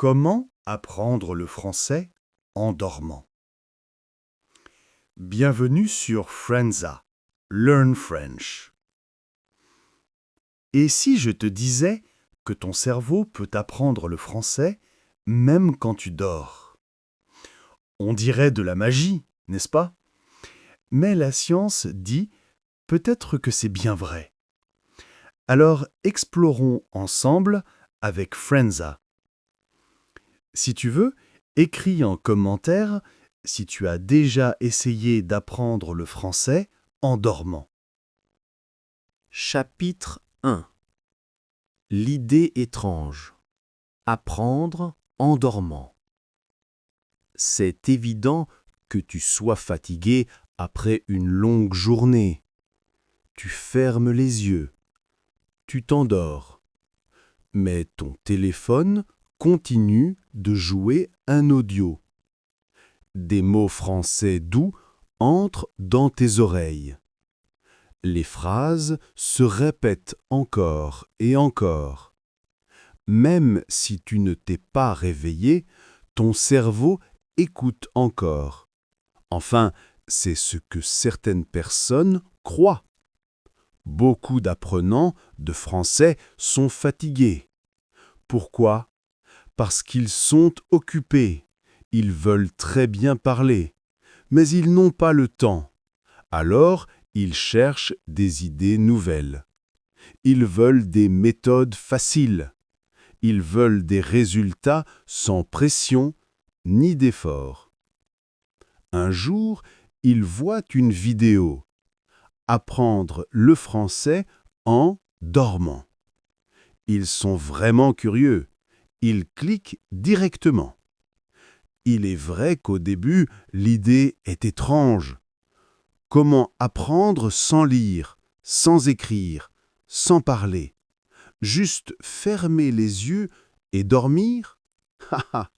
Comment apprendre le français en dormant? Bienvenue sur Frenza, Learn French. Et si je te disais que ton cerveau peut apprendre le français même quand tu dors? On dirait de la magie, n'est-ce pas? Mais la science dit peut-être que c'est bien vrai. Alors explorons ensemble avec Frenza. Si tu veux, écris en commentaire si tu as déjà essayé d'apprendre le français en dormant. Chapitre 1. L'idée étrange. Apprendre en dormant. C'est évident que tu sois fatigué après une longue journée. Tu fermes les yeux. Tu t'endors. Mais ton téléphone continue de jouer un audio. Des mots français doux entrent dans tes oreilles. Les phrases se répètent encore et encore. Même si tu ne t'es pas réveillé, ton cerveau écoute encore. Enfin, c'est ce que certaines personnes croient. Beaucoup d'apprenants de français sont fatigués. Pourquoi? Parce qu'ils sont occupés. Ils veulent très bien parler, mais ils n'ont pas le temps. Alors, ils cherchent des idées nouvelles. Ils veulent des méthodes faciles. Ils veulent des résultats sans pression ni d'effort. Un jour, ils voient une vidéo. Apprendre le français en dormant. Ils sont vraiment curieux. Ils cliquent directement. Il est vrai qu'au début, l'idée est étrange. Comment apprendre sans lire, sans écrire, sans parler? Juste fermer les yeux et dormir? Haha,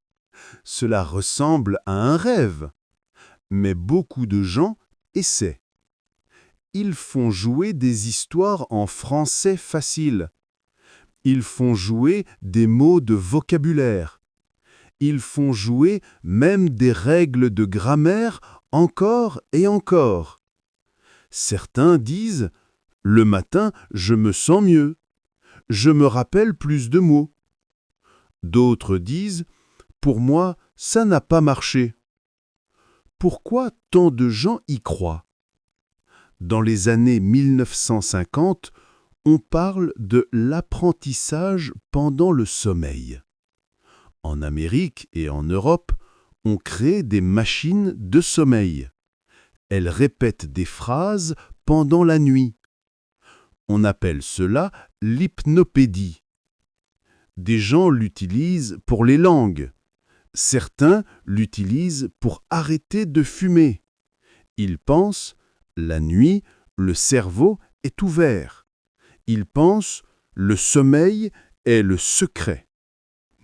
cela ressemble à un rêve. Mais beaucoup de gens essaient. Ils font jouer des histoires en français facile. Ils font jouer des mots de vocabulaire. Ils font jouer même des règles de grammaire encore et encore. Certains disent « Le matin, je me sens mieux. Je me rappelle plus de mots. » D'autres disent « Pour moi, ça n'a pas marché. » Pourquoi tant de gens y croient? Dans les années 1950, on parle de l'apprentissage pendant le sommeil. En Amérique et en Europe, on crée des machines de sommeil. Elles répètent des phrases pendant la nuit. On appelle cela l'hypnopédie. Des gens l'utilisent pour les langues. Certains l'utilisent pour arrêter de fumer. Ils pensent, la nuit, le cerveau est ouvert. Ils pensent, le sommeil est le secret.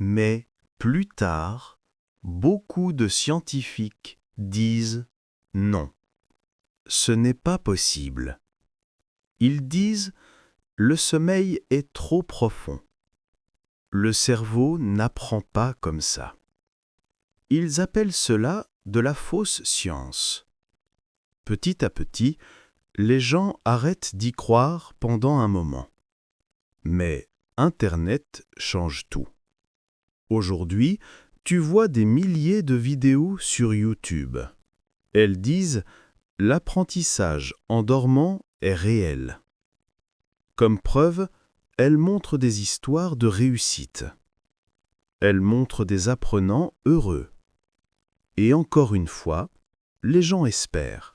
Mais plus tard, beaucoup de scientifiques disent non. Ce n'est pas possible. Ils disent le sommeil est trop profond. Le cerveau n'apprend pas comme ça. Ils appellent cela de la fausse science. Petit à petit, les gens arrêtent d'y croire pendant un moment. Mais Internet change tout. Aujourd'hui, tu vois des milliers de vidéos sur YouTube. Elles disent « L'apprentissage en dormant est réel ». Comme preuve, elles montrent des histoires de réussite. Elles montrent des apprenants heureux. Et encore une fois, les gens espèrent.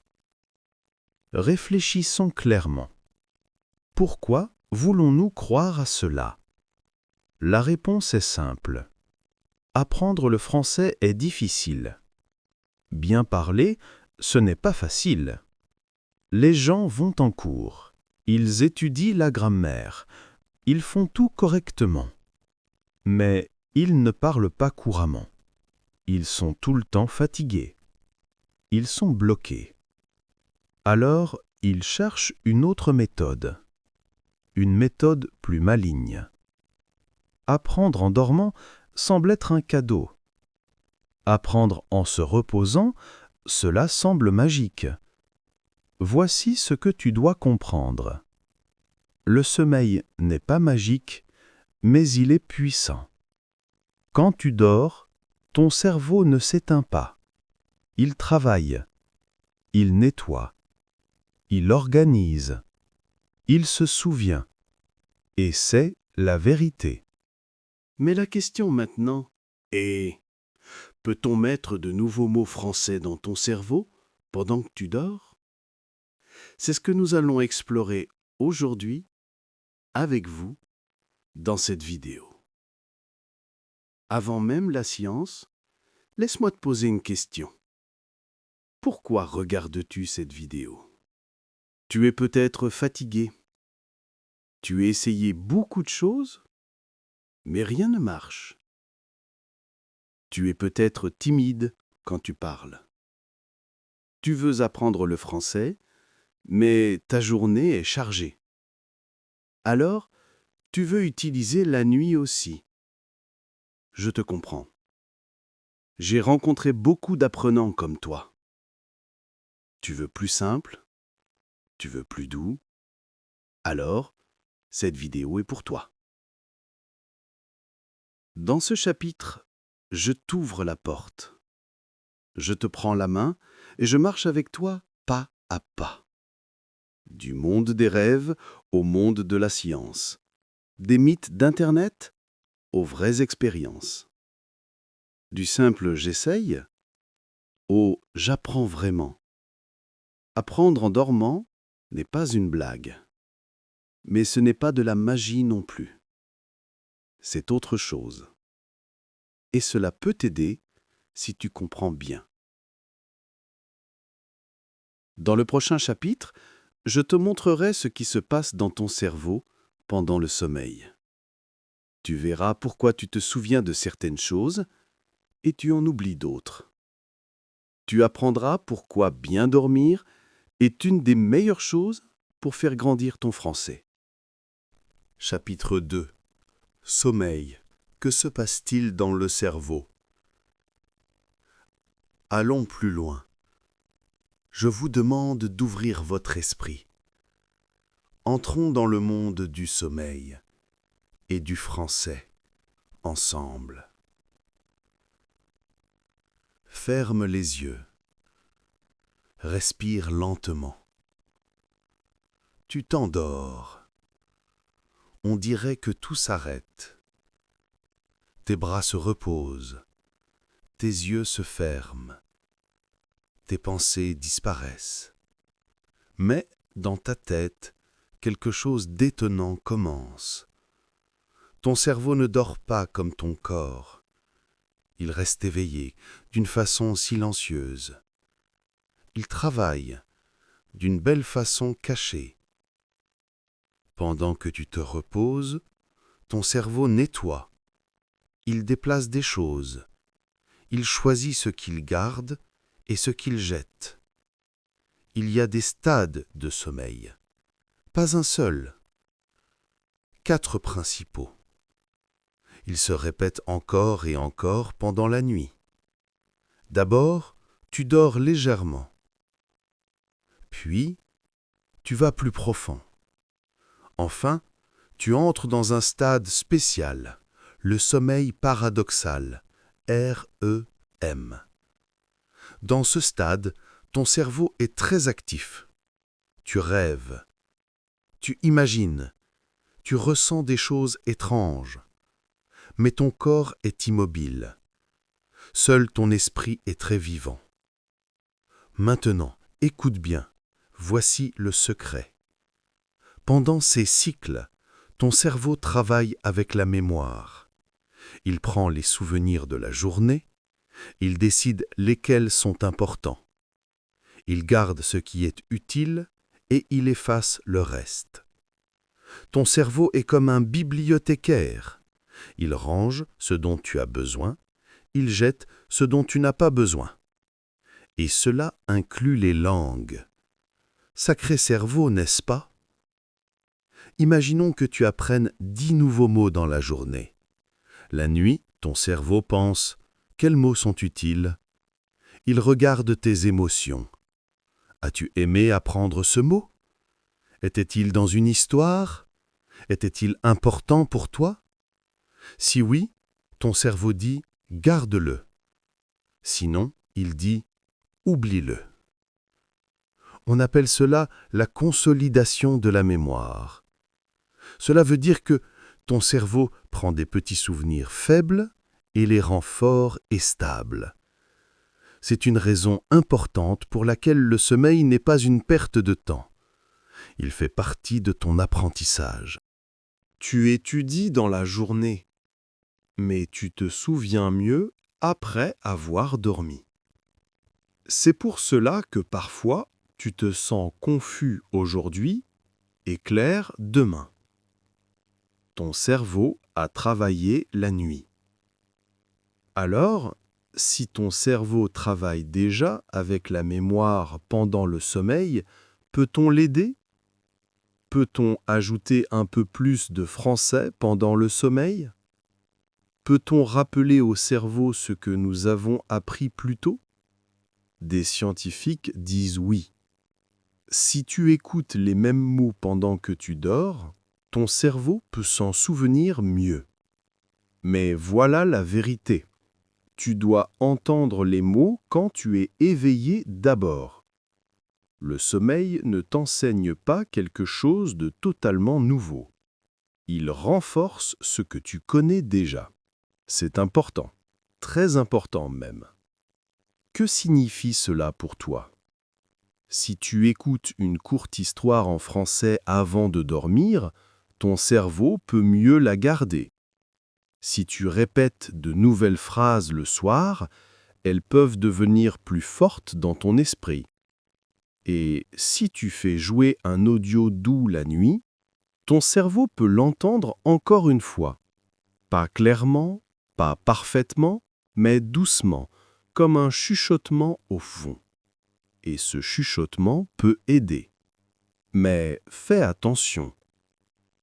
Réfléchissons clairement. Pourquoi voulons-nous croire à cela? La réponse est simple. Apprendre le français est difficile. Bien parler, ce n'est pas facile. Les gens vont en cours. Ils étudient la grammaire. Ils font tout correctement. Mais ils ne parlent pas couramment. Ils sont tout le temps fatigués. Ils sont bloqués. Alors, ils cherchent une autre méthode. Une méthode plus maligne. Apprendre en dormant semble être un cadeau. Apprendre en se reposant, cela semble magique. Voici ce que tu dois comprendre. Le sommeil n'est pas magique, mais il est puissant. Quand tu dors, ton cerveau ne s'éteint pas. Il travaille, il nettoie, il organise, il se souvient, et c'est la vérité. Mais la question maintenant est, peut-on mettre de nouveaux mots français dans ton cerveau pendant que tu dors? C'est ce que nous allons explorer aujourd'hui avec vous dans cette vidéo. Avant même la science, laisse-moi te poser une question. Pourquoi regardes-tu cette vidéo? Tu es peut-être fatigué. Tu as essayé beaucoup de choses, mais rien ne marche. Tu es peut-être timide quand tu parles. Tu veux apprendre le français, mais ta journée est chargée. Alors, tu veux utiliser la nuit aussi. Je te comprends. J'ai rencontré beaucoup d'apprenants comme toi. Tu veux plus simple, tu veux plus doux. Alors, cette vidéo est pour toi. Dans ce chapitre, je t'ouvre la porte. Je te prends la main et je marche avec toi pas à pas. Du monde des rêves au monde de la science. Des mythes d'Internet aux vraies expériences. Du simple « j'essaye » au « j'apprends vraiment ». Apprendre en dormant n'est pas une blague. Mais ce n'est pas de la magie non plus. C'est autre chose. Et cela peut t'aider si tu comprends bien. Dans le prochain chapitre, je te montrerai ce qui se passe dans ton cerveau pendant le sommeil. Tu verras pourquoi tu te souviens de certaines choses et tu en oublies d'autres. Tu apprendras pourquoi bien dormir est une des meilleures choses pour faire grandir ton français. Chapitre 2. Sommeil. Que se passe-t-il dans le cerveau? Allons plus loin. Je vous demande d'ouvrir votre esprit. Entrons dans le monde du sommeil et du français ensemble. Ferme les yeux. Respire lentement. Tu t'endors. On dirait que tout s'arrête. Tes bras se reposent. Tes yeux se ferment. Tes pensées disparaissent. Mais dans ta tête, quelque chose d'étonnant commence. Ton cerveau ne dort pas comme ton corps. Il reste éveillé d'une façon silencieuse. Il travaille d'une belle façon cachée. Pendant que tu te reposes, ton cerveau nettoie. Il déplace des choses. Il choisit ce qu'il garde et ce qu'il jette. Il y a des stades de sommeil. Pas un seul. 4 principaux. Ils se répètent encore et encore pendant la nuit. D'abord, tu dors légèrement. Puis, tu vas plus profond. Enfin, tu entres dans un stade spécial, le sommeil paradoxal, REM. Dans ce stade, ton cerveau est très actif. Tu rêves, tu imagines, tu ressens des choses étranges. Mais ton corps est immobile. Seul ton esprit est très vivant. Maintenant, écoute bien, voici le secret. Pendant ces cycles, ton cerveau travaille avec la mémoire. Il prend les souvenirs de la journée, il décide lesquels sont importants. Il garde ce qui est utile et il efface le reste. Ton cerveau est comme un bibliothécaire. Il range ce dont tu as besoin, il jette ce dont tu n'as pas besoin. Et cela inclut les langues. Sacré cerveau, n'est-ce pas? Imaginons que tu apprennes 10 nouveaux mots dans la journée. La nuit, Ton cerveau pense « Quels mots sont utiles ?» Il regarde tes émotions. As-tu aimé apprendre ce mot? Était-il dans une histoire? Était-il important pour toi? Si oui, ton cerveau dit « Garde-le ». Sinon, il dit « Oublie-le ». On appelle cela la consolidation de la mémoire. Cela veut dire que ton cerveau prend des petits souvenirs faibles et les rend forts et stables. C'est une raison importante pour laquelle le sommeil n'est pas une perte de temps. Il fait partie de ton apprentissage. Tu étudies dans la journée, mais tu te souviens mieux après avoir dormi. C'est pour cela que parfois tu te sens confus aujourd'hui et clair demain. Ton cerveau a travaillé la nuit. Alors, si ton cerveau travaille déjà avec la mémoire pendant le sommeil, peut-on l'aider? Peut-on ajouter un peu plus de français pendant le sommeil? Peut-on rappeler au cerveau ce que nous avons appris plus tôt? Des scientifiques disent oui. Si tu écoutes les mêmes mots pendant que tu dors, ton cerveau peut s'en souvenir mieux. Mais voilà la vérité. Tu dois entendre les mots quand tu es éveillé d'abord. Le sommeil ne t'enseigne pas quelque chose de totalement nouveau. Il renforce ce que tu connais déjà. C'est important, très important même. Que signifie cela pour toi? Si tu écoutes une courte histoire en français avant de dormir, ton cerveau peut mieux la garder. Si tu répètes de nouvelles phrases le soir, elles peuvent devenir plus fortes dans ton esprit. Et si tu fais jouer un audio doux la nuit, ton cerveau peut l'entendre encore une fois. Pas clairement, pas parfaitement, mais doucement, comme un chuchotement au fond. Et ce chuchotement peut aider. Mais fais attention.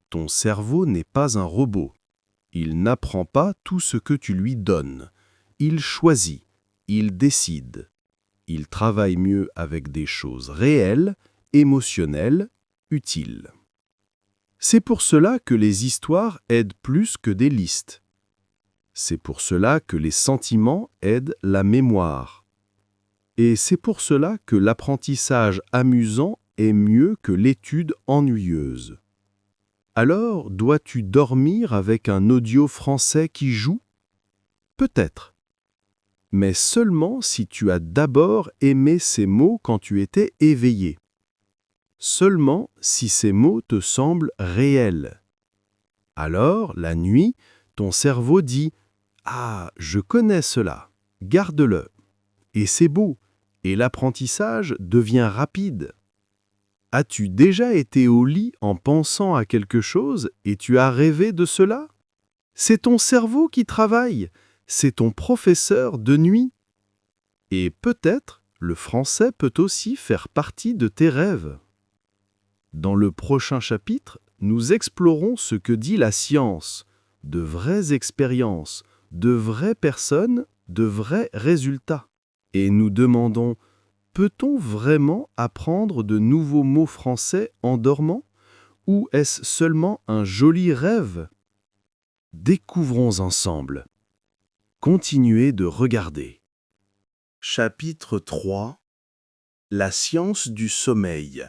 Ton cerveau n'est pas un robot. Il n'apprend pas tout ce que tu lui donnes. Il choisit, il décide. Il travaille mieux avec des choses réelles, émotionnelles, utiles. C'est pour cela que les histoires aident plus que des listes. C'est pour cela que les sentiments aident la mémoire. Et c'est pour cela que l'apprentissage amusant est mieux que l'étude ennuyeuse. Alors, dois-tu dormir avec un audio français qui joue? Peut-être. Mais seulement si tu as d'abord aimé ces mots quand tu étais éveillé. Seulement si ces mots te semblent réels. Alors, la nuit, ton cerveau dit « Ah, je connais cela, garde-le ». Et c'est beau, et l'apprentissage devient rapide. As-tu déjà été au lit en pensant à quelque chose et tu as rêvé de cela? C'est ton cerveau qui travaille, c'est ton professeur de nuit. Et peut-être le français peut aussi faire partie de tes rêves. Dans le prochain chapitre, nous explorons ce que dit la science, de vraies expériences, de vraies personnes, de vrais résultats. Et nous demandons, peut-on vraiment apprendre de nouveaux mots français en dormant? Ou est-ce seulement un joli rêve? Découvrons ensemble. Continuez de regarder. Chapitre 3. La science du sommeil.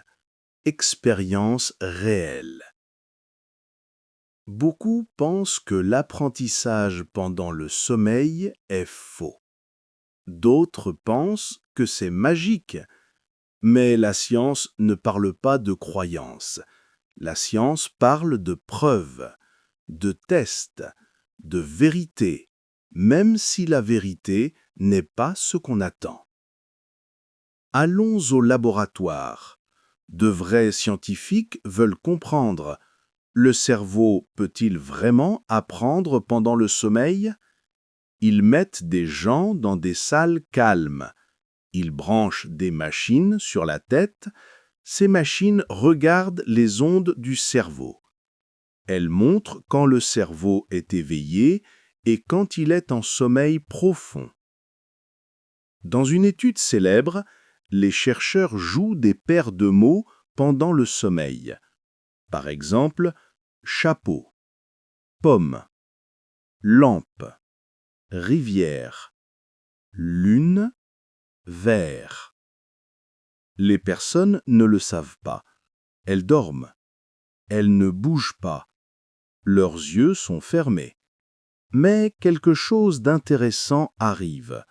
Expérience réelle. Beaucoup pensent que l'apprentissage pendant le sommeil est faux. D'autres pensent que c'est magique. Mais la science ne parle pas de croyances. La science parle de preuves, de tests, de vérité, même si la vérité n'est pas ce qu'on attend. Allons au laboratoire. De vrais scientifiques veulent comprendre. Le cerveau peut-il vraiment apprendre pendant le sommeil? Ils mettent des gens dans des salles calmes. Ils branchent des machines sur la tête. Ces machines regardent les ondes du cerveau. Elles montrent quand le cerveau est éveillé et quand il est en sommeil profond. Dans une étude célèbre, les chercheurs jouent des paires de mots pendant le sommeil. Par exemple, chapeau, pomme, lampe, rivière, lune, verre. Les personnes ne le savent pas. Elles dorment. Elles ne bougent pas. Leurs yeux sont fermés. Mais quelque chose d'intéressant arrive.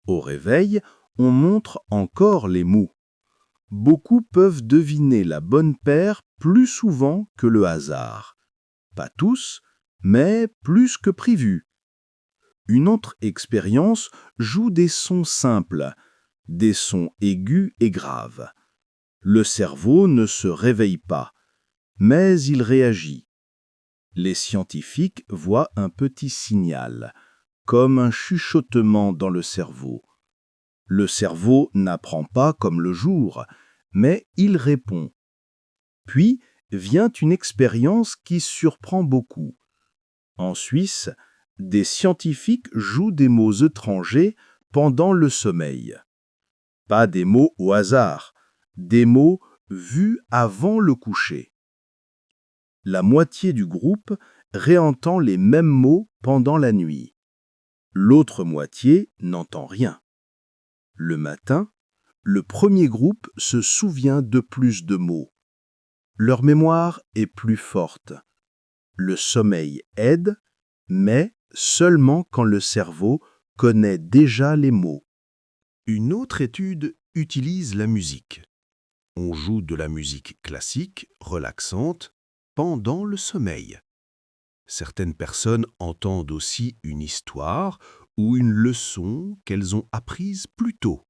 Au réveil, on montre encore les mots. Beaucoup peuvent deviner la bonne paire plus souvent que le hasard. Pas tous, mais plus que prévu. Une autre expérience joue des sons simples, des sons aigus et graves. Le cerveau ne se réveille pas, mais il réagit. Les scientifiques voient un petit signal, comme un chuchotement dans le cerveau. Le cerveau n'apprend pas comme le jour, mais il répond. Puis vient une expérience qui surprend beaucoup. En Suisse, des scientifiques jouent des mots étrangers pendant le sommeil. Pas des mots au hasard, des mots vus avant le coucher. La moitié du groupe réentend les mêmes mots pendant la nuit. L'autre moitié n'entend rien. Le matin, le premier groupe se souvient de plus de mots. Leur mémoire est plus forte. Le sommeil aide, mais seulement quand le cerveau connaît déjà les mots. Une autre étude utilise la musique. On joue de la musique classique, relaxante, pendant le sommeil. Certaines personnes entendent aussi une histoire ou une leçon qu'elles ont apprise plus tôt.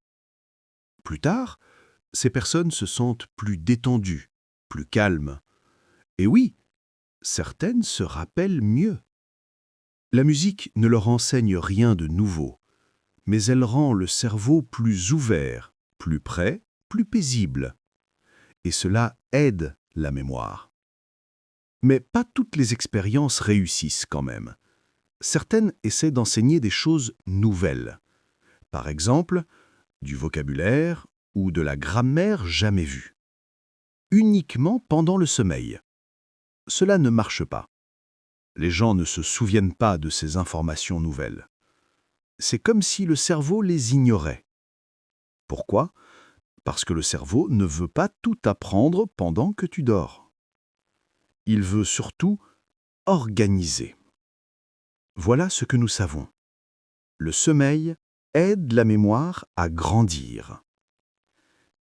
Plus tard, ces personnes se sentent plus détendues, plus calmes. Et oui, certaines se rappellent mieux. La musique ne leur enseigne rien de nouveau, mais elle rend le cerveau plus ouvert, plus prêt, plus paisible. Et cela aide la mémoire. Mais pas toutes les expériences réussissent quand même. Certaines essaient d'enseigner des choses nouvelles. Par exemple, du vocabulaire ou de la grammaire jamais vue. Uniquement pendant le sommeil. Cela ne marche pas. Les gens ne se souviennent pas de ces informations nouvelles. C'est comme si le cerveau les ignorait. Pourquoi ? Parce que le cerveau ne veut pas tout apprendre pendant que tu dors. Il veut surtout organiser. Voilà ce que nous savons. Le sommeil aide la mémoire à grandir.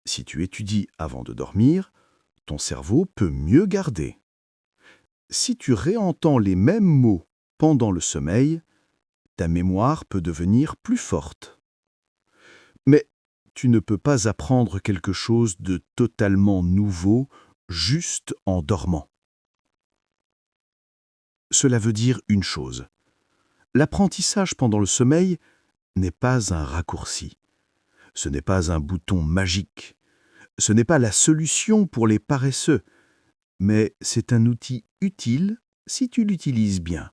Si tu étudies avant de dormir, ton cerveau peut mieux garder. Si tu réentends les mêmes mots pendant le sommeil, ta mémoire peut devenir plus forte. Mais tu ne peux pas apprendre quelque chose de totalement nouveau juste en dormant. Cela veut dire une chose. L'apprentissage pendant le sommeil n'est pas un raccourci. Ce n'est pas un bouton magique. Ce n'est pas la solution pour les paresseux, mais c'est un outil utile si tu l'utilises bien.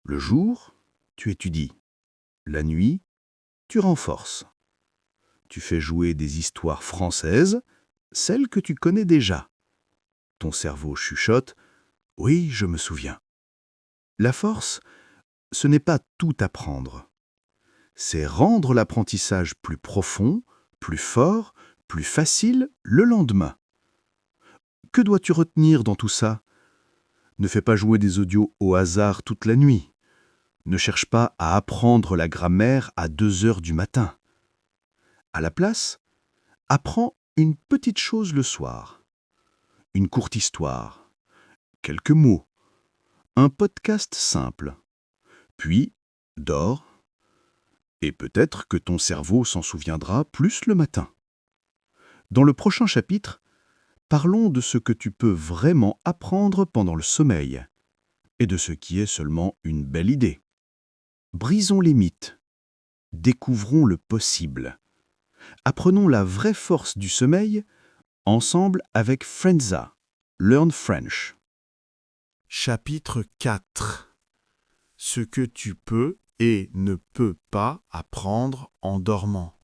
Le jour, tu étudies. La nuit, tu renforces. Tu fais jouer des histoires françaises, celles que tu connais déjà. Ton cerveau chuchote « Oui, je me souviens ». La force, ce n'est pas tout apprendre. C'est rendre l'apprentissage plus profond, plus fort, plus facile le lendemain. Que dois-tu retenir dans tout ça ? Ne fais pas jouer des audios au hasard toute la nuit. Ne cherche pas à apprendre la grammaire à 2 heures du matin. À la place, apprends une petite chose le soir. Une courte histoire, quelques mots, un podcast simple. Puis, dors, et peut-être que ton cerveau s'en souviendra plus le matin. Dans le prochain chapitre, parlons de ce que tu peux vraiment apprendre pendant le sommeil, et de ce qui est seulement une belle idée. Brisons les mythes. Découvrons le possible. Apprenons la vraie force du sommeil ensemble avec Frenza. Learn French. Chapitre 4. ce que tu peux et ne peux pas apprendre en dormant.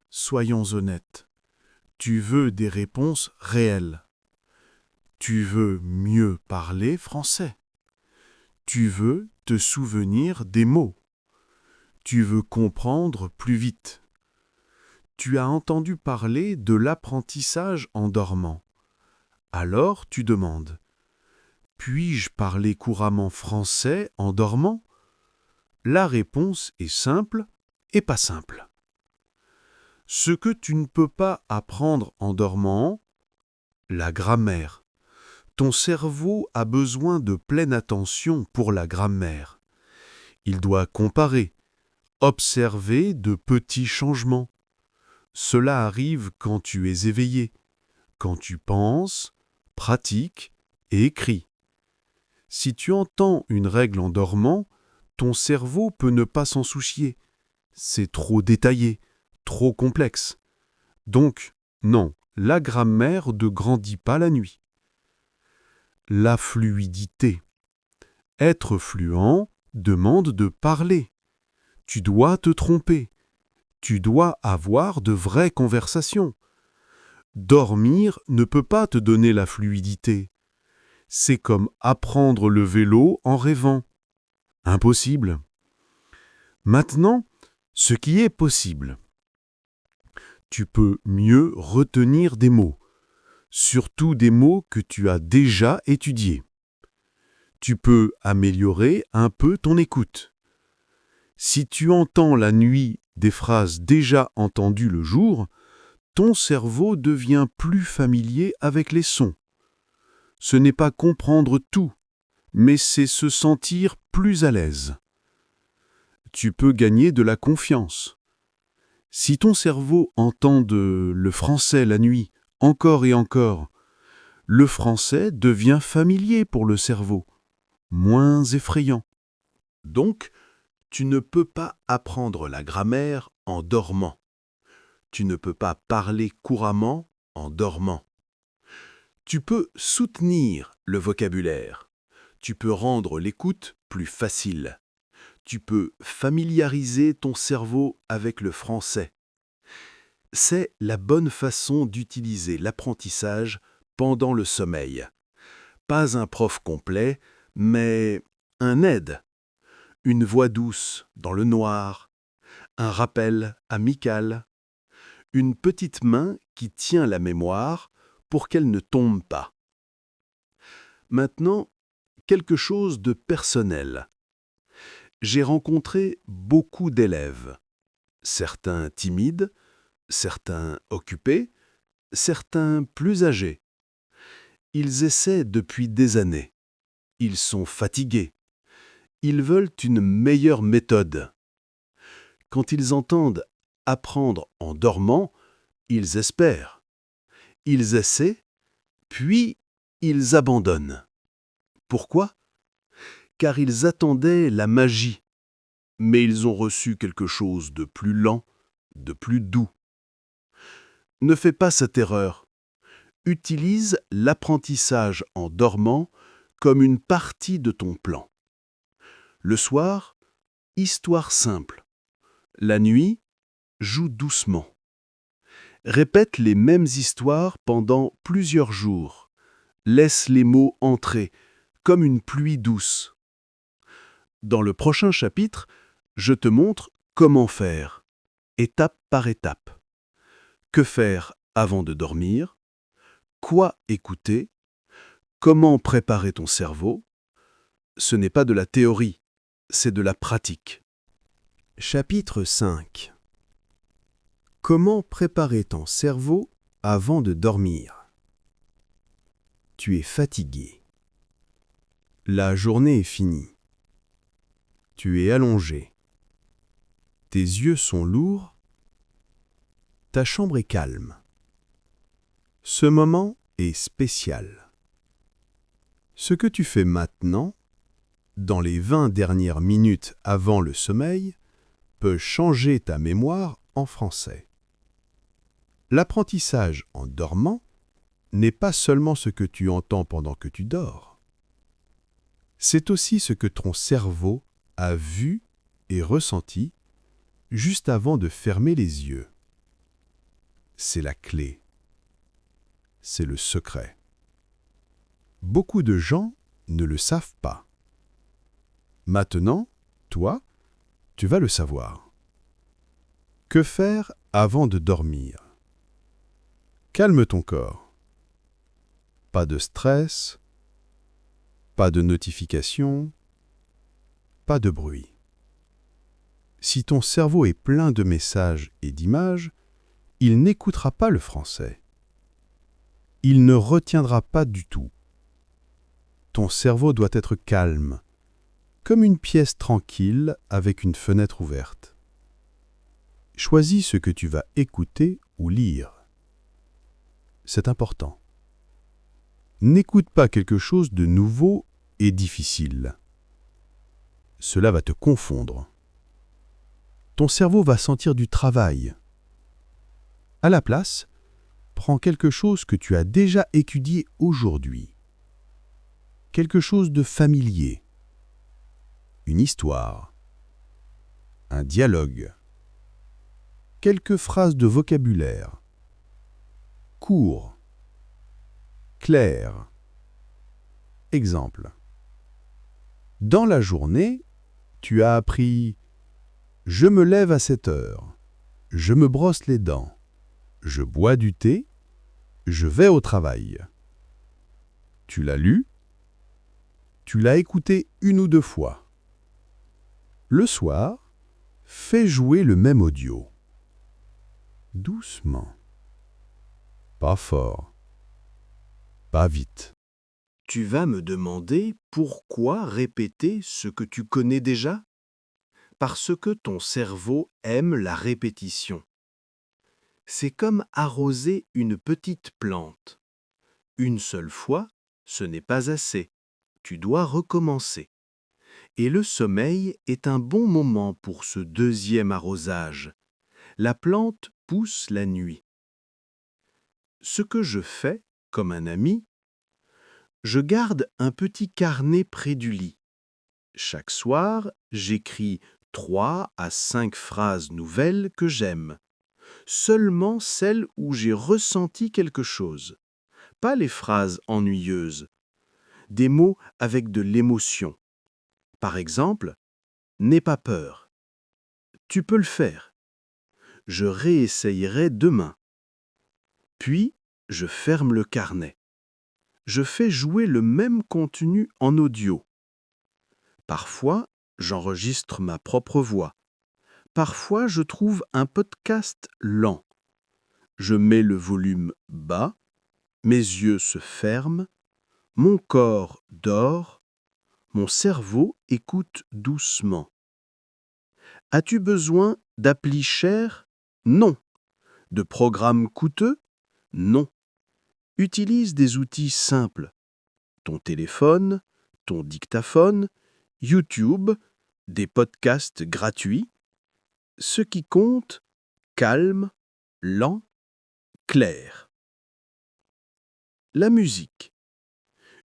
Soyons honnêtes. Tu veux des réponses réelles. Tu veux mieux parler français. Tu veux te souvenir des mots. Tu veux comprendre plus vite. Tu as entendu parler de l'apprentissage en dormant. Alors tu demandes: puis-je parler couramment français en dormant? La réponse est simple et pas simple. Ce que tu ne peux pas apprendre en dormant, la grammaire. Ton cerveau a besoin de pleine attention pour la grammaire. Il doit comparer, observer de petits changements. Cela arrive quand tu es éveillé, quand tu penses, pratiques et écris. Si tu entends une règle en dormant, ton cerveau peut ne pas s'en soucier. C'est trop détaillé, trop complexe. Donc, non, la grammaire ne grandit pas la nuit. La fluidité. Être fluent demande de parler. Tu dois te tromper. Tu dois avoir de vraies conversations. Dormir ne peut pas te donner la fluidité. C'est comme apprendre le vélo en rêvant. Impossible. Maintenant, ce qui est possible. Tu peux mieux retenir des mots, surtout des mots que tu as déjà étudiés. Tu peux améliorer un peu ton écoute. Si tu entends la nuit des phrases déjà entendues le jour, ton cerveau devient plus familier avec les sons. Ce n'est pas comprendre tout, mais c'est se sentir plus à l'aise. Tu peux gagner de la confiance. Si ton cerveau entend le français la nuit, encore et encore, le français devient familier pour le cerveau, moins effrayant. Donc, tu ne peux pas apprendre la grammaire en dormant. Tu ne peux pas parler couramment en dormant. Tu peux soutenir le vocabulaire. Tu peux rendre l'écoute plus facile. Tu peux familiariser ton cerveau avec le français. C'est la bonne façon d'utiliser l'apprentissage pendant le sommeil. Pas un prof complet, mais un aide. Une voix douce dans le noir, un rappel amical, une petite main qui tient la mémoire pour qu'elle ne tombe pas. Maintenant, quelque chose de personnel. J'ai rencontré beaucoup d'élèves, certains timides, certains occupés, certains plus âgés. Ils essaient depuis des années. Ils sont fatigués. Ils veulent une meilleure méthode. Quand ils entendent apprendre en dormant, ils espèrent. Ils essaient, puis ils abandonnent. Pourquoi? Car ils attendaient la magie, mais ils ont reçu quelque chose de plus lent, de plus doux. Ne fais pas cette erreur. Utilise l'apprentissage en dormant comme une partie de ton plan. Le soir, histoire simple. La nuit, joue doucement. Répète les mêmes histoires pendant plusieurs jours. Laisse les mots entrer, comme une pluie douce. Dans le prochain chapitre, je te montre comment faire, étape par étape. Que faire avant de dormir? Quoi écouter? Comment préparer ton cerveau? Ce n'est pas de la théorie, c'est de la pratique. Chapitre 5. Comment préparer ton cerveau avant de dormir? Tu es fatigué. La journée est finie. Tu es allongé. Tes yeux sont lourds. Ta chambre est calme. Ce moment est spécial. Ce que tu fais maintenant, dans les 20 dernières minutes avant le sommeil, peut changer ta mémoire en français. L'apprentissage en dormant n'est pas seulement ce que tu entends pendant que tu dors. C'est aussi ce que ton cerveau a vu et ressenti juste avant de fermer les yeux. C'est la clé. C'est le secret. Beaucoup de gens ne le savent pas. Maintenant, toi, tu vas le savoir. Que faire avant de dormir? Calme ton corps. Pas de stress, pas de notification, pas de bruit. Si ton cerveau est plein de messages et d'images, il n'écoutera pas le français. Il ne retiendra pas du tout. Ton cerveau doit être calme, comme une pièce tranquille avec une fenêtre ouverte. Choisis ce que tu vas écouter ou lire. C'est important. N'écoute pas quelque chose de nouveau et difficile. Cela va te confondre. Ton cerveau va sentir du travail. À la place, prends quelque chose que tu as déjà étudié aujourd'hui. Quelque chose de familier. Une histoire. Un dialogue. Quelques phrases de vocabulaire. Court. Clair. Exemple. Dans la journée, tu as appris « Je me lève à 7 heures. Je me brosse les dents. Je bois du thé. Je vais au travail. » Tu l'as lu. Tu l'as écouté 1 ou 2 fois. Le soir, fais jouer le même audio. Doucement. Pas fort. Pas vite. Tu vas me demander pourquoi répéter ce que tu connais déjà? Parce que ton cerveau aime la répétition. C'est comme arroser une petite plante. Une seule fois, ce n'est pas assez. Tu dois recommencer. Et le sommeil est un bon moment pour ce deuxième arrosage. La plante pousse la nuit. Ce que je fais, comme un ami, je garde un petit carnet près du lit. Chaque soir, j'écris 3 à 5 phrases nouvelles que j'aime. Seulement celles où j'ai ressenti quelque chose. Pas les phrases ennuyeuses. Des mots avec de l'émotion. Par exemple, « N'aie pas peur ». Tu peux le faire. Je réessayerai demain. Puis, je ferme le carnet. Je fais jouer le même contenu en audio. Parfois, j'enregistre ma propre voix. Parfois, je trouve un podcast lent. Je mets le volume bas, mes yeux se ferment, mon corps dort, mon cerveau écoute doucement. As-tu besoin d'applis chères? Non. De programmes coûteux? Non. Utilise des outils simples. Ton téléphone, ton dictaphone, YouTube, des podcasts gratuits. Ce qui compte, calme, lent, clair. La musique.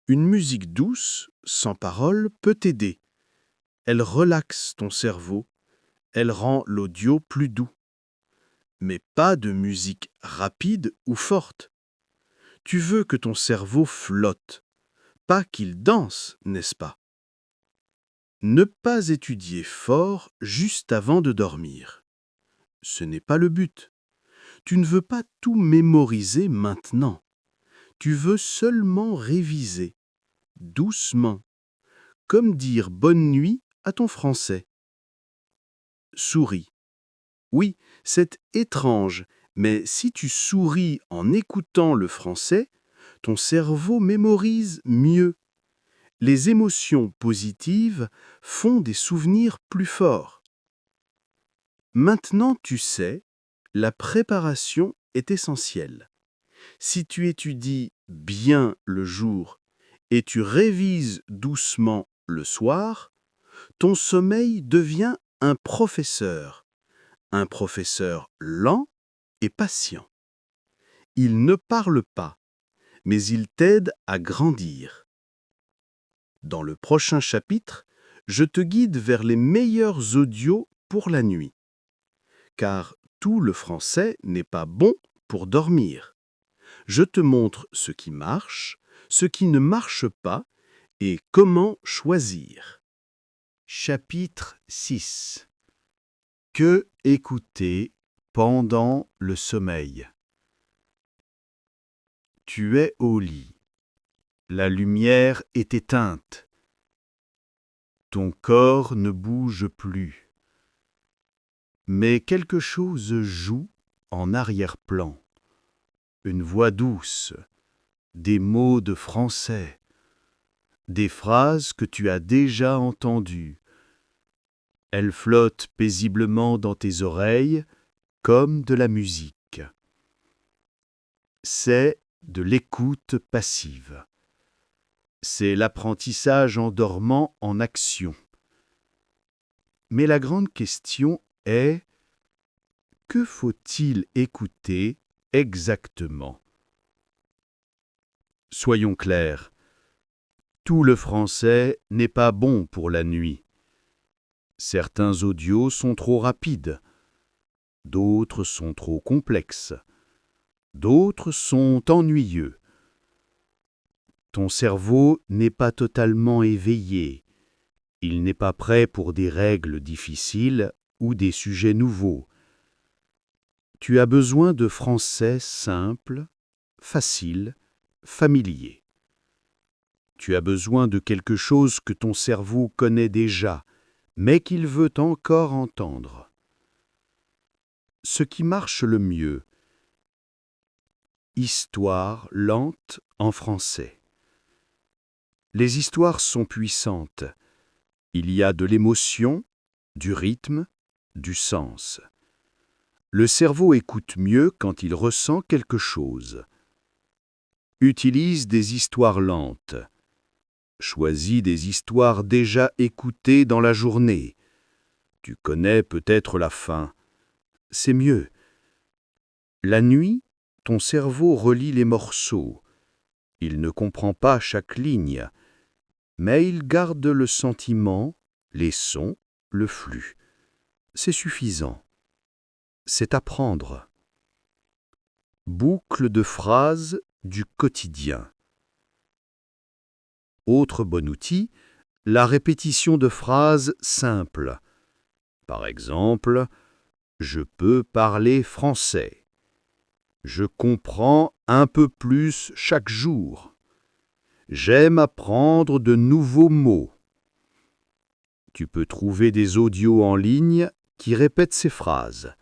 Une musique douce, sans parole, peut t'aider. Elle relaxe ton cerveau, elle rend l'audio plus doux. Mais pas de musique rapide ou forte. Tu veux que ton cerveau flotte, pas qu'il danse, n'est-ce pas? Ne pas étudier fort juste avant de dormir. Ce n'est pas le but. Tu ne veux pas tout mémoriser maintenant. Tu veux seulement réviser, doucement, comme dire bonne nuit à ton français. Souris. Oui, c'est étrange, mais si tu souris en écoutant le français, ton cerveau mémorise mieux. Les émotions positives font des souvenirs plus forts. Maintenant, tu sais, la préparation est essentielle. Si tu étudies bien le jour et tu révises doucement le soir, ton sommeil devient un professeur lent et patient. Il ne parle pas, mais il t'aide à grandir. Dans le prochain chapitre, je te guide vers les meilleurs audios pour la nuit. Car tout le français n'est pas bon pour dormir. Je te montre ce qui marche, ce qui ne marche pas et comment choisir. Chapitre 6. Que écouter pendant le sommeil? Tu es au lit. La lumière est éteinte. Ton corps ne bouge plus. Mais quelque chose joue en arrière-plan. Une voix douce, des mots de français, des phrases que tu as déjà entendues. Elles flottent paisiblement dans tes oreilles comme de la musique. C'est de l'écoute passive. C'est l'apprentissage en dormant en action. Mais la grande question est: que faut-il écouter exactement? Soyons clairs, tout le français n'est pas bon pour la nuit. Certains audios sont trop rapides, d'autres sont trop complexes, d'autres sont ennuyeux. Ton cerveau n'est pas totalement éveillé. Il n'est pas prêt pour des règles difficiles ou des sujets nouveaux. Tu as besoin de français simple, facile, familier. Tu as besoin de quelque chose que ton cerveau connaît déjà, mais qu'il veut encore entendre. Ce qui marche le mieux: histoire lente en français. Les histoires sont puissantes. Il y a de l'émotion, du rythme, du sens. Le cerveau écoute mieux quand il ressent quelque chose. Utilise des histoires lentes. Choisis des histoires déjà écoutées dans la journée. Tu connais peut-être la fin. C'est mieux. La nuit, ton cerveau relit les morceaux. Il ne comprend pas chaque ligne, mais il garde le sentiment, les sons, le flux. C'est suffisant. C'est apprendre. Boucle de phrases du quotidien. Autre bon outil, la répétition de phrases simples. Par exemple, je peux parler français. Je comprends un peu plus chaque jour. J'aime apprendre de nouveaux mots. Tu peux trouver des audios en ligne qui répètent ces phrases,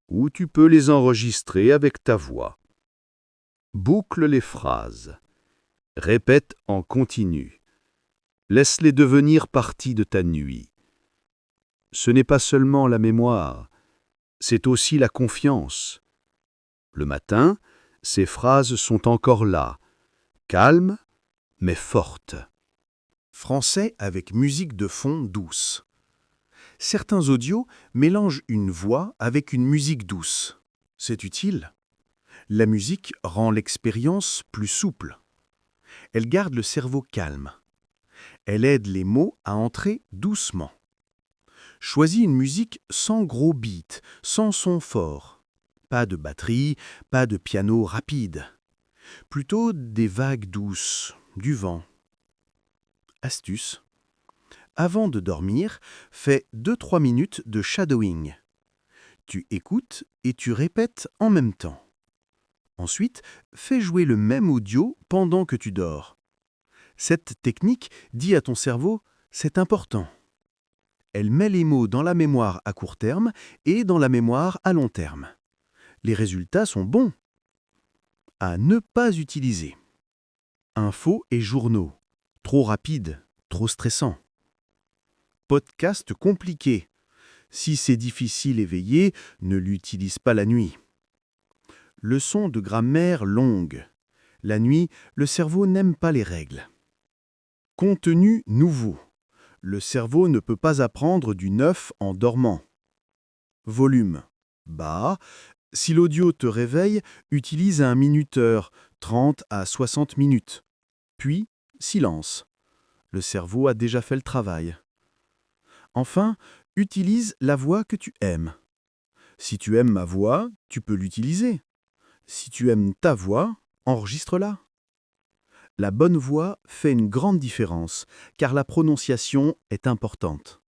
ou tu peux les enregistrer avec ta voix. Boucle les phrases. Répète en continu. Laisse-les devenir partie de ta nuit. Ce n'est pas seulement la mémoire, c'est aussi la confiance. Le matin, ces phrases sont encore là, calmes, mais forte. Français avec musique de fond douce. Certains audios mélangent une voix avec une musique douce. C'est utile. La musique rend l'expérience plus souple. Elle garde le cerveau calme. Elle aide les mots à entrer doucement. Choisis une musique sans gros beats, sans son fort. Pas de batterie, pas de piano rapide. Plutôt des vagues douces, du vent. Astuce. Avant de dormir, fais 2-3 minutes de shadowing. Tu écoutes et tu répètes en même temps. Ensuite, fais jouer le même audio pendant que tu dors. Cette technique dit à ton cerveau « c'est important ». Elle met les mots dans la mémoire à court terme et dans la mémoire à long terme. Les résultats sont bons. À ne pas utiliser. Infos et journaux. Trop rapide, trop stressant. Podcast compliqué. Si c'est difficile éveillé, ne l'utilise pas la nuit. Leçon de grammaire longue. La nuit, le cerveau n'aime pas les règles. Contenu nouveau. Le cerveau ne peut pas apprendre du neuf en dormant. Volume. Bas. Si l'audio te réveille, utilise un minuteur, 30 à 60 minutes. Puis, silence. Le cerveau a déjà fait le travail. Enfin, utilise la voix que tu aimes. Si tu aimes ma voix, tu peux l'utiliser. Si tu aimes ta voix, enregistre-la. La bonne voix fait une grande différence, car la prononciation est importante.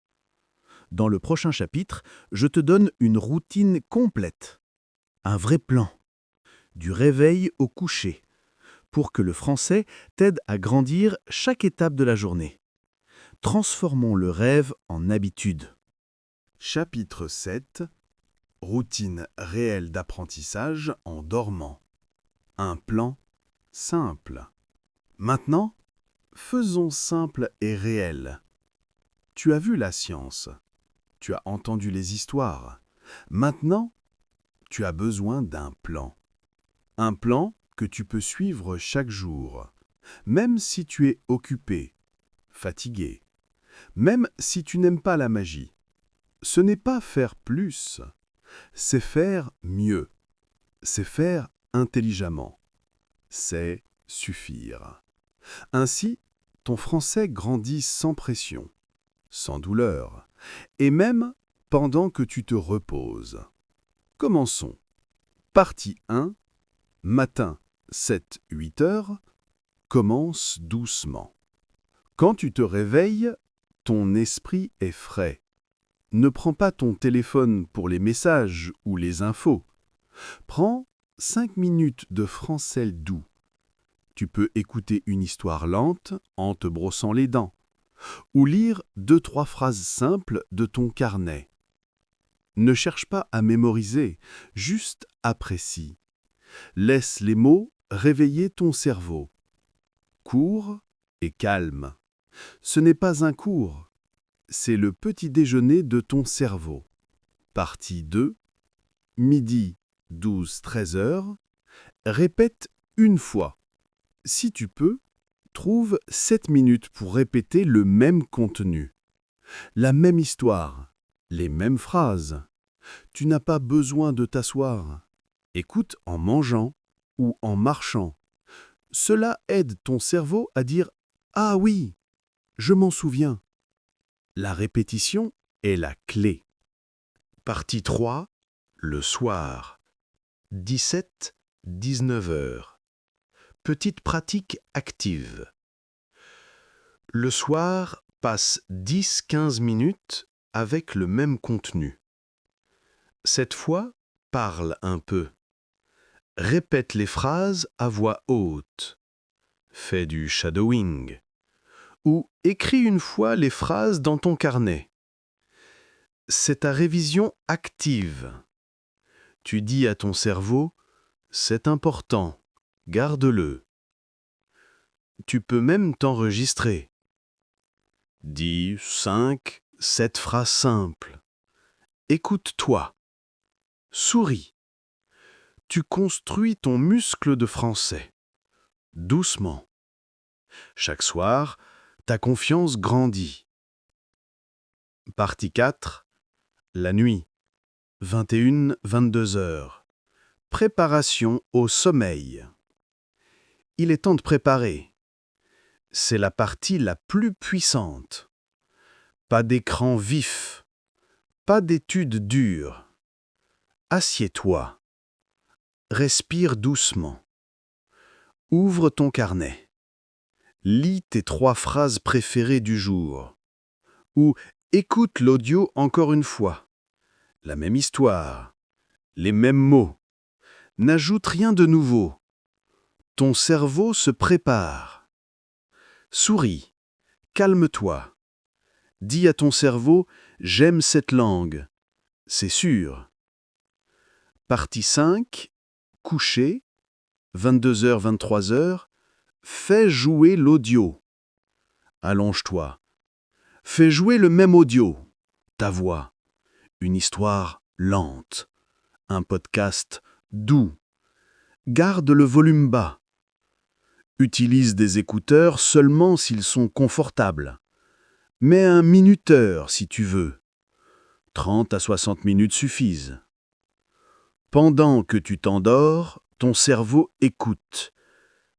Dans le prochain chapitre, je te donne une routine complète, un vrai plan, du réveil au coucher, pour que le français t'aide à grandir chaque étape de la journée. Transformons le rêve en habitude. Chapitre 7. Routine réelle d'apprentissage en dormant. Un plan simple. Maintenant, faisons simple et réel. Tu as vu la science. Tu as entendu les histoires. Maintenant, tu as besoin d'un plan. Un plan que tu peux suivre chaque jour, même si tu es occupé, fatigué, même si tu n'aimes pas la magie. Ce n'est pas faire plus, c'est faire mieux, c'est faire intelligemment, c'est suffire. Ainsi, ton français grandit sans pression, sans douleur, et même pendant que tu te reposes. Commençons. Partie 1. Matin, 7-8 heures. Commence doucement. Quand tu te réveilles, ton esprit est frais. Ne prends pas ton téléphone pour les messages ou les infos. Prends 5 minutes de français doux. Tu peux écouter une histoire lente en te brossant les dents ou lire 2-3 phrases simples de ton carnet. Ne cherche pas à mémoriser, juste apprécie. Laisse les mots réveiller ton cerveau. Court et calme. Ce n'est pas un cours, c'est le petit déjeuner de ton cerveau. Partie 2. Midi 12-13 heures. Répète une fois. Si tu peux, trouve 7 minutes pour répéter le même contenu. La même histoire, les mêmes phrases. Tu n'as pas besoin de t'asseoir. Écoute en mangeant ou en marchant. Cela aide ton cerveau à dire « Ah oui, je m'en souviens ». La répétition est la clé. Partie 3. Le soir. 17-19 heures. Petite pratique active. Le soir, passe 10-15 minutes avec le même contenu. Cette fois, parle un peu. Répète les phrases à voix haute. Fais du shadowing. Ou écris une fois les phrases dans ton carnet. C'est ta révision active. Tu dis à ton cerveau « C'est important, garde-le ». Tu peux même t'enregistrer. Dis 5-7 phrases simples. Écoute-toi. Souris. Tu construis ton muscle de français. Doucement. Chaque soir, ta confiance grandit. Partie 4. La nuit. 21-22 heures. Préparation au sommeil. Il est temps de préparer. C'est la partie la plus puissante. Pas d'écran vif. Pas d'études dures. Assieds-toi. Respire doucement. Ouvre ton carnet. Lis tes 3 phrases préférées du jour. Ou écoute l'audio encore une fois. La même histoire. Les mêmes mots. N'ajoute rien de nouveau. Ton cerveau se prépare. Souris. Calme-toi. Dis à ton cerveau « J'aime cette langue ». C'est sûr. Partie 5. Coucher. 22h-23 heures. Fais jouer l'audio. Allonge-toi. Fais jouer le même audio. Ta voix. Une histoire lente. Un podcast doux. Garde le volume bas. Utilise des écouteurs seulement s'ils sont confortables. Mets un minuteur si tu veux. 30 à 60 minutes suffisent. Pendant que tu t'endors, ton cerveau écoute.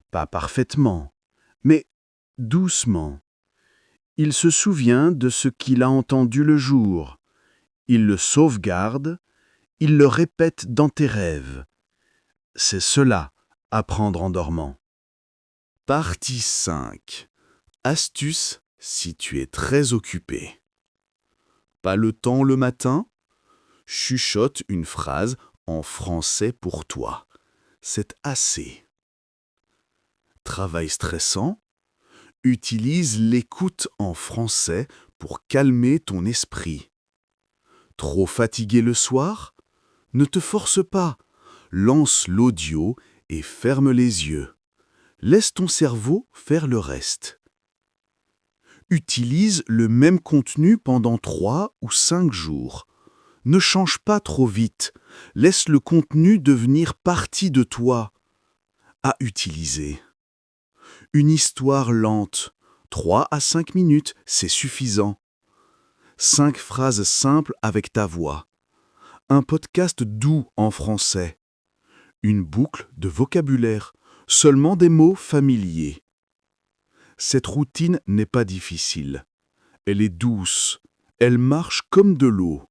Pas parfaitement, mais doucement. Il se souvient de ce qu'il a entendu le jour. Il le sauvegarde. Il le répète dans tes rêves. C'est cela, apprendre en dormant. Partie 5. Astuce si tu es très occupé. Pas le temps le matin? Chuchote une phrase en français pour toi. C'est assez. Travail stressant? Utilise l'écoute en français pour calmer ton esprit. Trop fatigué le soir? Ne te force pas. Lance l'audio et ferme les yeux. Laisse ton cerveau faire le reste. Utilise le même contenu pendant 3 ou 5 jours. Ne change pas trop vite. Laisse le contenu devenir partie de toi. À utiliser. Une histoire lente. 3 à 5 minutes, c'est suffisant. 5 phrases simples avec ta voix. Un podcast doux en français. Une boucle de vocabulaire. Seulement des mots familiers. Cette routine n'est pas difficile. Elle est douce. Elle marche comme de l'eau.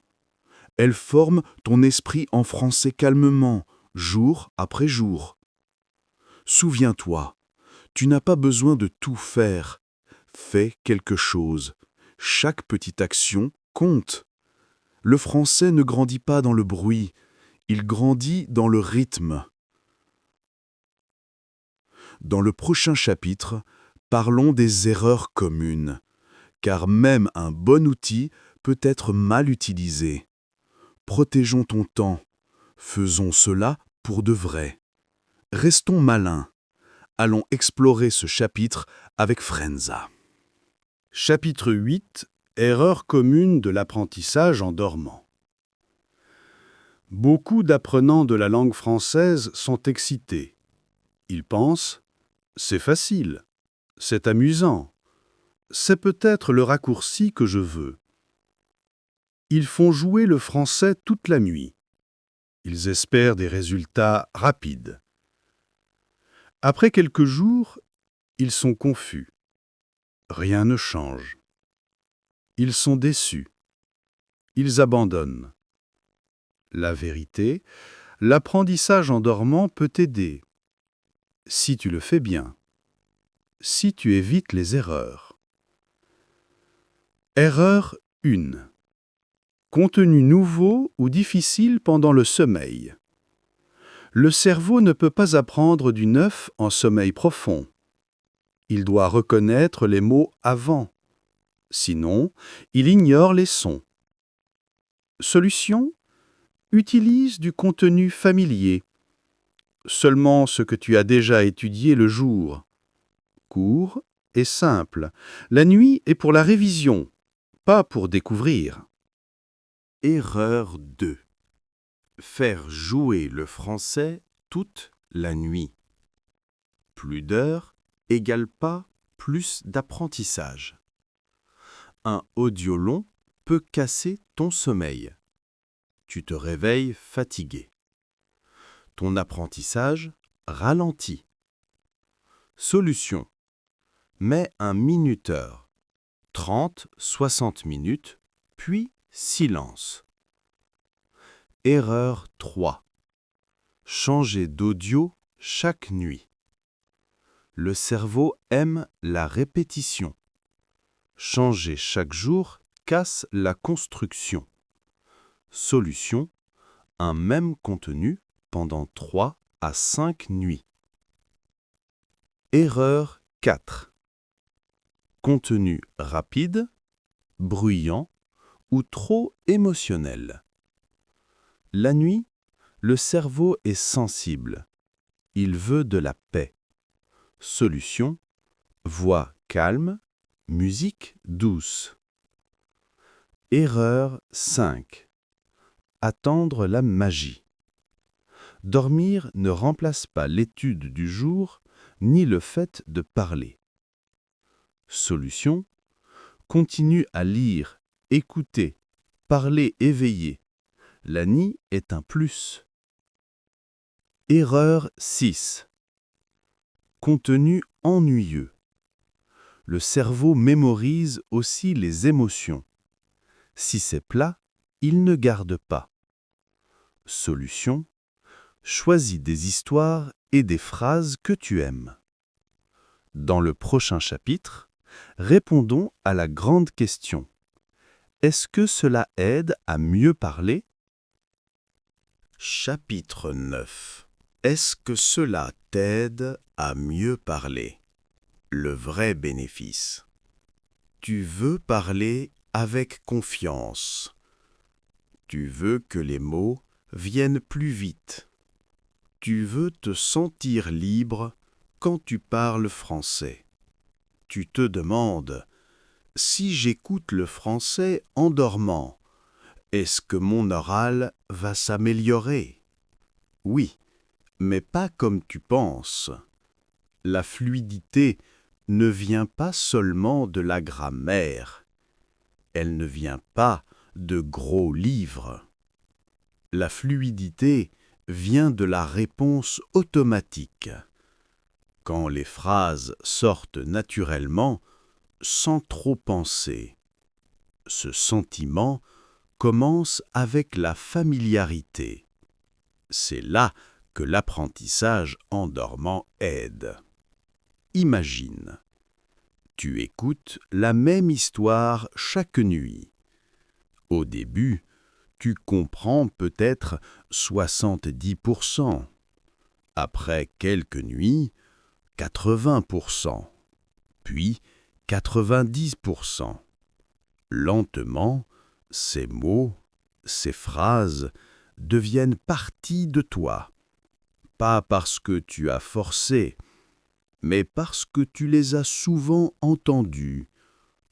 Elle forme ton esprit en français calmement, jour après jour. Souviens-toi, tu n'as pas besoin de tout faire. Fais quelque chose. Chaque petite action compte. Le français ne grandit pas dans le bruit, il grandit dans le rythme. Dans le prochain chapitre, parlons des erreurs communes, car même un bon outil peut être mal utilisé. Protégeons ton temps. Faisons cela pour de vrai. Restons malins. Allons explorer ce chapitre avec Frenza. Chapitre 8. Erreurs communes de l'apprentissage en dormant. Beaucoup d'apprenants de la langue française sont excités. Ils pensent « c'est facile, c'est amusant, c'est peut-être le raccourci que je veux ». Ils font jouer le français toute la nuit. Ils espèrent des résultats rapides. Après quelques jours, ils sont confus. Rien ne change. Ils sont déçus. Ils abandonnent. La vérité, l'apprentissage en dormant peut t'aider, si tu le fais bien, si tu évites les erreurs. Erreur 1. Contenu nouveau ou difficile pendant le sommeil. Le cerveau ne peut pas apprendre du neuf en sommeil profond. Il doit reconnaître les mots avant. Sinon, il ignore les sons. Solution? Utilise du contenu familier. Seulement ce que tu as déjà étudié le jour. Court et simple. La nuit est pour la révision, pas pour découvrir. Erreur 2. Faire jouer le français toute la nuit. Plus d'heures égale pas plus d'apprentissage. Un audio long peut casser ton sommeil. Tu te réveilles fatigué. Ton apprentissage ralentit. Solution. Mets un minuteur. 30-60 minutes, puis silence. Erreur 3. Changer d'audio chaque nuit. Le cerveau aime la répétition. Changer chaque jour casse la construction. Solution. Un même contenu pendant 3 à 5 nuits. Erreur 4. Contenu rapide, bruyant ou trop émotionnel. La nuit, le cerveau est sensible. Il veut de la paix. Solution. Voix calme, musique douce. Erreur 5. Attendre la magie. Dormir ne remplace pas l'étude du jour ni le fait de parler. Solution. Continue à lire, écouter, parler éveillé. La nuit est un plus. Erreur 6. Contenu ennuyeux. Le cerveau mémorise aussi les émotions. Si c'est plat, il ne garde pas. Solution: choisis des histoires et des phrases que tu aimes. Dans le prochain chapitre, répondons à la grande question. Est-ce que cela aide à mieux parler? Chapitre 9. Est-ce que cela t'aide à mieux parler? Le vrai bénéfice. Tu veux parler avec confiance. Tu veux que les mots viennent plus vite. Tu veux te sentir libre quand tu parles français. Tu te demandes, si j'écoute le français en dormant, est-ce que mon oral va s'améliorer? Oui, mais pas comme tu penses. La fluidité ne vient pas seulement de la grammaire. Elle ne vient pas de gros livres. La fluidité vient de la réponse automatique. Quand les phrases sortent naturellement, sans trop penser. Ce sentiment commence avec la familiarité. C'est là que l'apprentissage en dormant aide. Imagine, tu écoutes la même histoire chaque nuit. Au début, tu comprends peut-être 70%. Après quelques nuits, 80%. Puis 90%. Lentement, ces mots, ces phrases deviennent partie de toi. Pas parce que tu as forcé, mais parce que tu les as souvent entendus,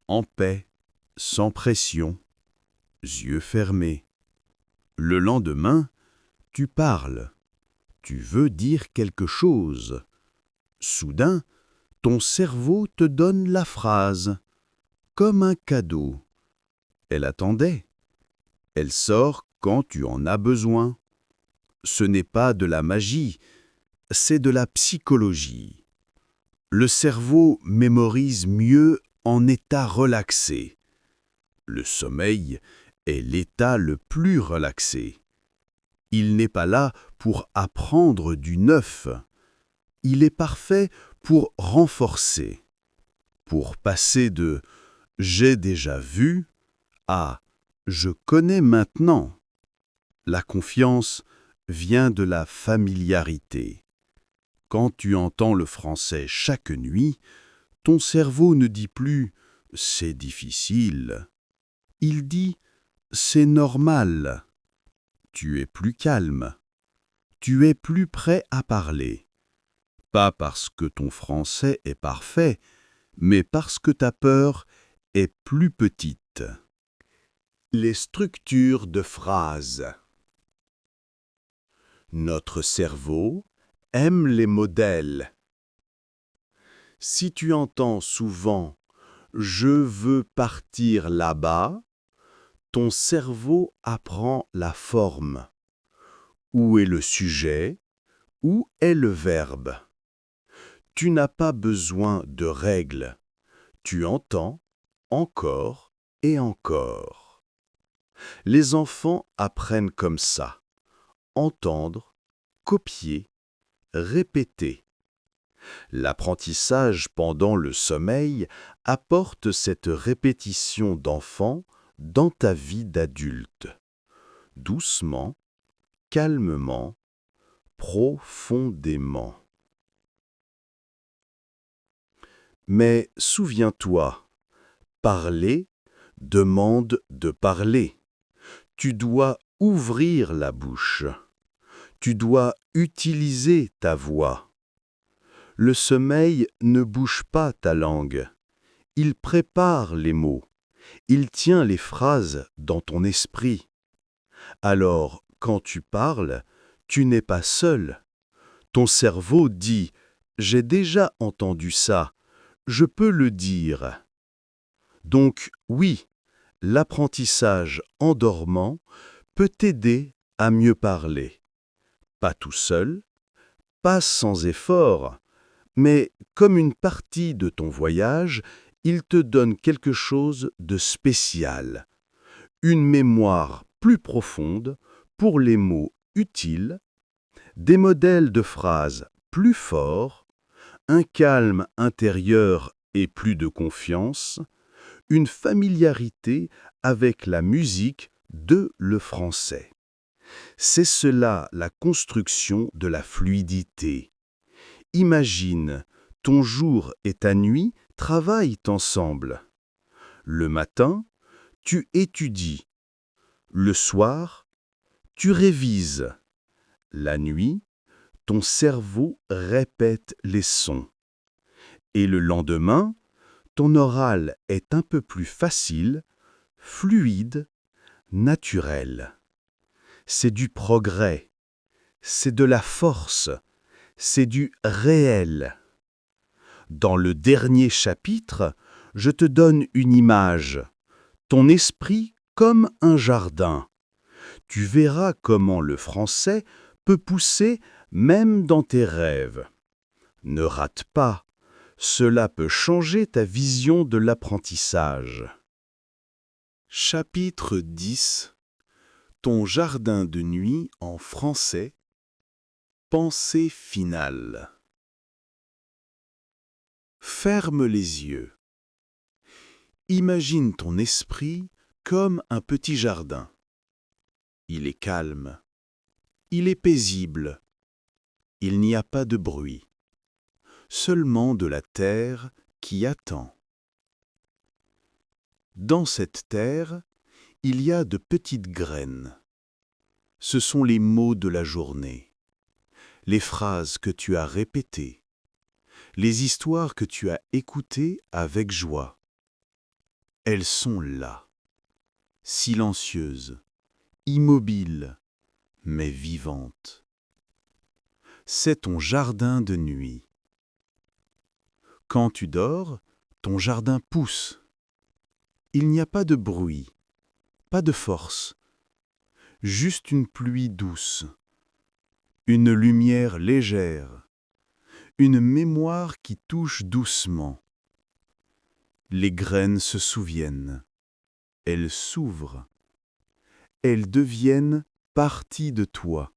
en paix, sans pression, yeux fermés. Le lendemain, tu parles. Tu veux dire quelque chose. Soudain, ton cerveau te donne la phrase, comme un cadeau. Elle attendait. Elle sort quand tu en as besoin. Ce n'est pas de la magie, c'est de la psychologie. Le cerveau mémorise mieux en état relaxé. Le sommeil est l'état le plus relaxé. Il n'est pas là pour apprendre du neuf. Il est parfait pour renforcer, pour passer de « j'ai déjà vu » à « je connais maintenant ». La confiance vient de la familiarité. Quand tu entends le français chaque nuit, ton cerveau ne dit plus « c'est difficile ». Il dit « c'est normal ». Tu es plus calme. Tu es plus prêt à parler. Pas parce que ton français est parfait, mais parce que ta peur est plus petite. Les structures de phrases. Notre cerveau aime les modèles. Si tu entends souvent « je veux partir là-bas », ton cerveau apprend la forme. Où est le sujet? Où est le verbe? Tu n'as pas besoin de règles. Tu entends encore et encore. Les enfants apprennent comme ça. Entendre, copier, répéter. L'apprentissage pendant le sommeil apporte cette répétition d'enfant dans ta vie d'adulte. Doucement, calmement, profondément. Mais souviens-toi, parler demande de parler. Tu dois ouvrir la bouche. Tu dois utiliser ta voix. Le sommeil ne bouge pas ta langue. Il prépare les mots. Il tient les phrases dans ton esprit. Alors, quand tu parles, tu n'es pas seul. Ton cerveau dit « j'ai déjà entendu ça, je peux le dire ». Donc oui, l'apprentissage en dormant peut t'aider à mieux parler. Pas tout seul, pas sans effort, mais comme une partie de ton voyage Il te donne quelque chose de spécial, une mémoire plus profonde pour les mots utiles, des modèles de phrases plus forts, un calme intérieur et plus de confiance, une familiarité avec la musique de le français. C'est cela la construction de la fluidité. Imagine, ton jour et ta nuit travaillent ensemble. Le matin, tu étudies. Le soir, tu révises. La nuit, ton cerveau répète les sons. Et le lendemain, ton oral est un peu plus facile, fluide, naturel. C'est du progrès, c'est de la force, c'est du réel. Dans le dernier chapitre, je te donne une image, ton esprit comme un jardin. Tu verras comment le français peut pousser même dans tes rêves. Ne rate pas, cela peut changer ta vision de l'apprentissage. Chapitre 10. Ton jardin de nuit en français. Pensée finale. Ferme les yeux. Imagine ton esprit comme un petit jardin. Il est calme. Il est paisible. Il n'y a pas de bruit. Seulement de la terre qui attend. Dans cette terre, il y a de petites graines. Ce sont les mots de la journée, les phrases que tu as répétées, les histoires que tu as écoutées avec joie. Elles sont là, silencieuses, immobiles, mais vivantes. C'est ton jardin de nuit. Quand tu dors, ton jardin pousse. Il n'y a pas de bruit, pas de force, juste une pluie douce, une lumière légère, une mémoire qui touche doucement. Les graines se souviennent, elles s'ouvrent, elles deviennent partie de toi.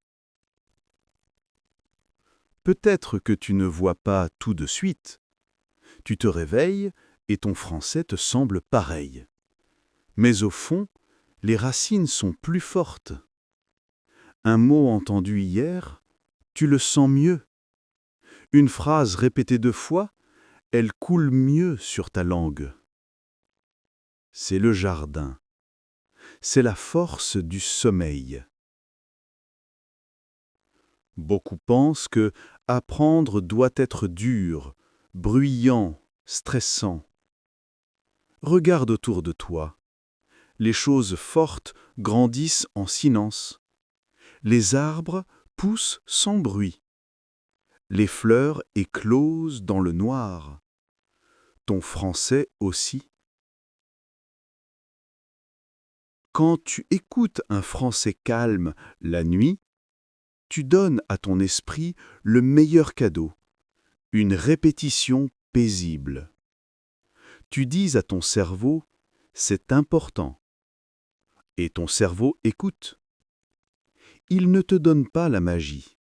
Peut-être que tu ne vois pas tout de suite. Tu te réveilles et ton français te semble pareil. Mais au fond, les racines sont plus fortes. Un mot entendu hier, tu le sens mieux. Une phrase répétée 2 fois, elle coule mieux sur ta langue. C'est le jardin. C'est la force du sommeil. Beaucoup pensent que apprendre doit être dur, bruyant, stressant. Regarde autour de toi. Les choses fortes grandissent en silence. Les arbres poussent sans bruit. Les fleurs éclosent dans le noir. Ton français aussi. Quand tu écoutes un français calme la nuit, tu donnes à ton esprit le meilleur cadeau, une répétition paisible. Tu dis à ton cerveau, c'est important. Et ton cerveau écoute. Il ne te donne pas la magie.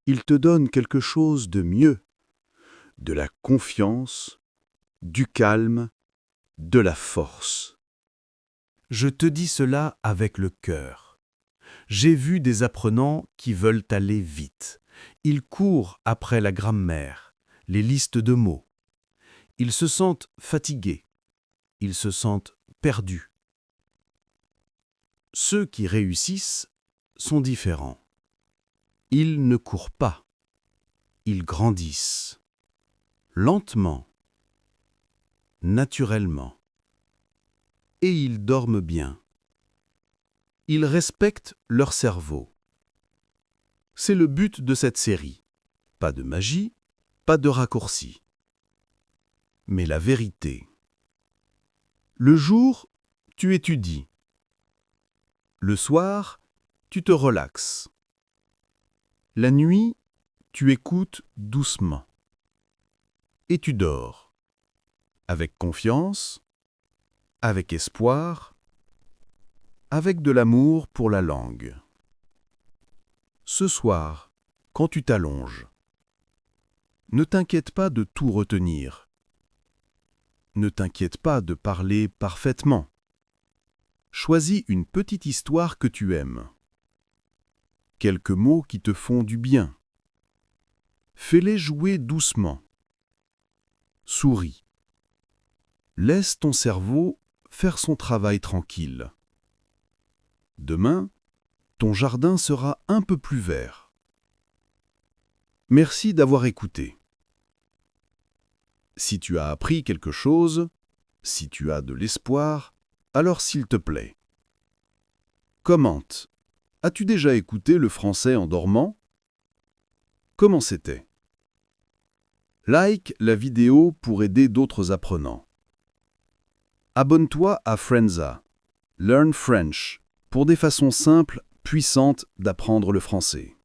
Il te donne quelque chose de mieux, de la confiance, du calme, de la force. Je te dis cela avec le cœur. J'ai vu des apprenants qui veulent aller vite. Ils courent après la grammaire, les listes de mots. Ils se sentent fatigués. Ils se sentent perdus. Ceux qui réussissent sont différents. Ils ne courent pas. Ils grandissent. Lentement. Naturellement. Et ils dorment bien. Ils respectent leur cerveau. C'est le but de cette série. Pas de magie, pas de raccourci. Mais la vérité. Le jour, tu étudies. Le soir, tu te relaxes. La nuit, tu écoutes doucement. Et tu dors. avec confiance, avec espoir, avec de l'amour pour la langue. Ce soir, quand tu t'allonges, ne t'inquiète pas de tout retenir. Ne t'inquiète pas de parler parfaitement. Choisis une petite histoire que tu aimes. Quelques mots qui te font du bien. Fais-les jouer doucement. Souris. Laisse ton cerveau faire son travail tranquille. Demain, ton jardin sera un peu plus vert. Merci d'avoir écouté. Si tu as appris quelque chose, si tu as de l'espoir, alors s'il te plaît, commente. As-tu déjà écouté le français en dormant? Comment c'était? Like la vidéo pour aider d'autres apprenants. Abonne-toi à Frenza, Learn French, pour des façons simples, puissantes d'apprendre le français.